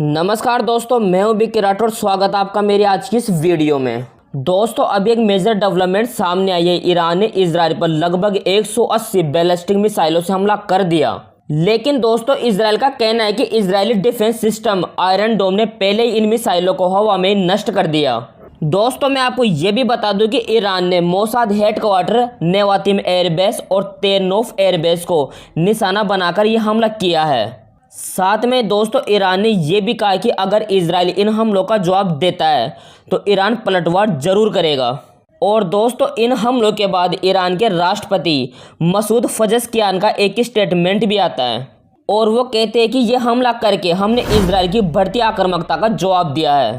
नमस्कार दोस्तों, मैं हूं बिक्की राठौर। स्वागत है आपका मेरी आज की इस वीडियो में। दोस्तों, अभी एक मेजर डेवलपमेंट सामने आई है। ईरान ने इजराइल पर लगभग 180 बैलिस्टिक मिसाइलों से हमला कर दिया। लेकिन दोस्तों, इजराइल का कहना है कि इजरायली डिफेंस सिस्टम आयरन डोम ने पहले ही इन मिसाइलों को हवा में नष्ट कर दिया। दोस्तों, मैं आपको ये भी बता दूं कि ईरान ने मोसाद हेडक्वार्टर, नेवातिम एयरबेस और तेरनोफ एयरबेस को निशाना बनाकर यह हमला किया है। साथ में दोस्तों, ईरान ने यह भी कहा कि अगर इजराइल इन हमलों का जवाब देता है तो ईरान पलटवार जरूर करेगा। और दोस्तों, इन हमलों के बाद ईरान के राष्ट्रपति मसूद पजेश्कियान का एक स्टेटमेंट भी आता है और वो कहते हैं कि यह हमला करके हमने इजराइल की बढ़ती आक्रामकता का जवाब दिया है।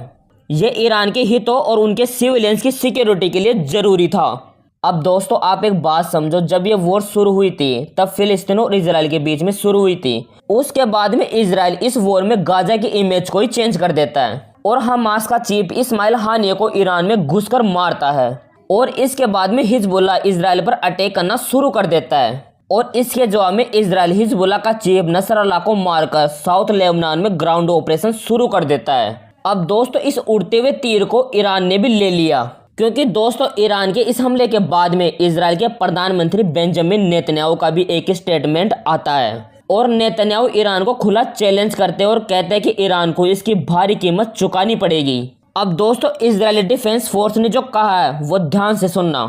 यह ईरान के हितों और उनके सिविलियंस की सिक्योरिटी के लिए जरूरी था। अब दोस्तों, आप एक बात समझो, जब ये वॉर शुरू हुई थी तब फिलिस्तीन और इजराइल के बीच में शुरू हुई थी। उसके बाद में इजराइल इस वॉर में गाजा की इमेज को ही चेंज कर देता है और हमास का चीफ इस्माइल हानिया को ईरान में घुसकर मारता है। और इसके बाद में हिजबुल्लाह इजराइल पर अटैक करना शुरू कर देता है और इसके जवाब में इजराइल हिजबुल्लाह का चीफ नसरल्लाह को मारकर साउथ लेबनान में ग्राउंड ऑपरेशन शुरू कर देता है। अब दोस्तों, इस उड़ते हुए तीर को ईरान ने भी ले लिया, क्योंकि दोस्तों, ईरान के इस हमले के बाद में इजराइल के प्रधानमंत्री बेंजामिन नेतन्याहू का भी एक स्टेटमेंट आता है और नेतन्याहू ईरान को खुला चैलेंज करते हैं और कहते हैं कि ईरान को इसकी भारी कीमत चुकानी पड़ेगी। अब दोस्तों, इजरायली डिफेंस फोर्स ने जो कहा है वो ध्यान से सुनना।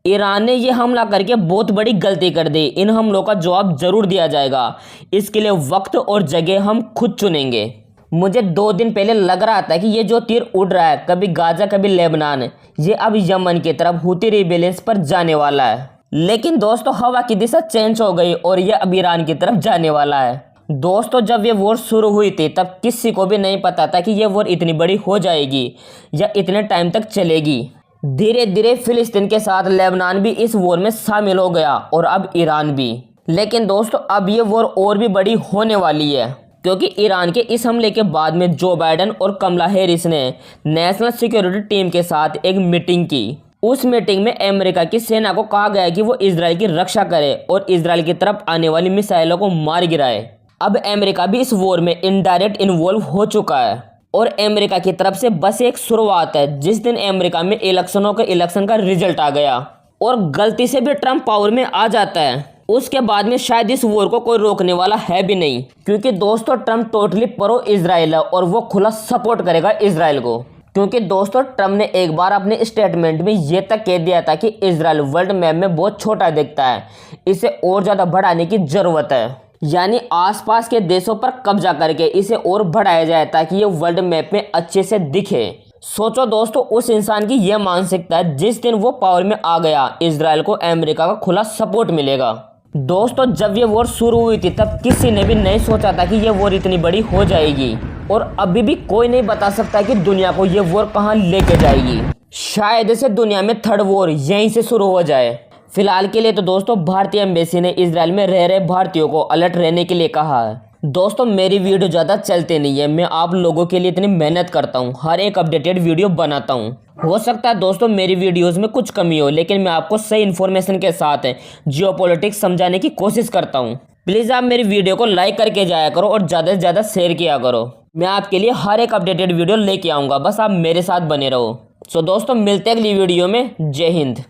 ईरान ने यह हमला करके बहुत बड़ी गलती कर दी। इन हमलों का जवाब जरूर दिया जाएगा। इसके लिए वक्त और जगह हम खुद चुनेंगे। मुझे 2 दिन पहले लग रहा था कि ये जो तीर उड़ रहा है, कभी गाजा कभी लेबनान, ये अब यमन की तरफ हुती रिबेलियंस पर जाने वाला है। लेकिन दोस्तों, हवा की दिशा चेंज हो गई और ये अब ईरान की तरफ जाने वाला है। दोस्तों, जब ये वॉर शुरू हुई थी तब किसी को भी नहीं पता था कि ये वॉर इतनी बड़ी हो जाएगी या इतने टाइम तक चलेगी। धीरे धीरे फिलिस्तीन के साथ लेबनान भी इस वॉर में शामिल हो गया और अब ईरान भी। लेकिन दोस्तों, अब ये वॉर और भी बड़ी होने वाली है, क्योंकि ईरान के इस हमले के बाद में जो बाइडेन और कमला हैरिस ने नेशनल सिक्योरिटी टीम के साथ एक मीटिंग की। उस मीटिंग में अमेरिका की सेना को कहा गया कि वो इजराइल की रक्षा करे और इजराइल की तरफ आने वाली मिसाइलों को मार गिराए। अब अमेरिका भी इस वॉर में इनडायरेक्ट इन्वॉल्व हो चुका है और अमेरिका की तरफ से बस एक शुरुआत है। जिस दिन अमेरिका में इलेक्शन का रिजल्ट आ गया और गलती से भी ट्रंप पावर में आ जाता है, उसके बाद में शायद इस वॉर को कोई रोकने वाला है भी नहीं, क्योंकि दोस्तों, ट्रंप टोटली प्रो इजराइल है और वो खुला सपोर्ट करेगा इजराइल को। क्योंकि दोस्तों, ट्रंप ने एक बार अपने स्टेटमेंट में ये तक कह दिया था कि इजराइल वर्ल्ड मैप में बहुत छोटा दिखता है, इसे और ज़्यादा बढ़ाने की ज़रूरत है। यानी आसपास के देशों पर कब्जा करके इसे और बढ़ाया जाए ताकि ये वर्ल्ड मैप में अच्छे से दिखे। सोचो दोस्तों, उस इंसान की यह मानसिकता है, जिस दिन वो पावर में आ गया इजराइल को अमेरिका का खुला सपोर्ट मिलेगा। दोस्तों, जब ये वॉर शुरू हुई थी तब किसी ने भी नहीं सोचा था कि ये वॉर इतनी बड़ी हो जाएगी और अभी भी कोई नहीं बता सकता कि दुनिया को ये वॉर कहां लेके जाएगी। शायद से दुनिया में थर्ड वॉर यहीं से शुरू हो जाए। फिलहाल के लिए तो दोस्तों, भारतीय एम्बेसी ने इजराइल में रह रहे भारतीयों को अलर्ट रहने के लिए कहा है। दोस्तों, मेरी वीडियो ज़्यादा चलते नहीं है, मैं आप लोगों के लिए इतनी मेहनत करता हूँ, हर एक अपडेटेड वीडियो बनाता हूँ। हो सकता है दोस्तों मेरी वीडियोस में कुछ कमी हो, लेकिन मैं आपको सही इन्फॉर्मेशन के साथ जियोपॉलिटिक्स समझाने की कोशिश करता हूँ। प्लीज़ आप मेरी वीडियो को लाइक करके जाया करो और ज़्यादा से ज़्यादा शेयर किया करो। मैं आपके लिए हर एक अपडेटेड वीडियो लेके आऊँगा, बस आप मेरे साथ बने रहो। सो दोस्तों, मिलते हैं अगली वीडियो में। जय हिंद।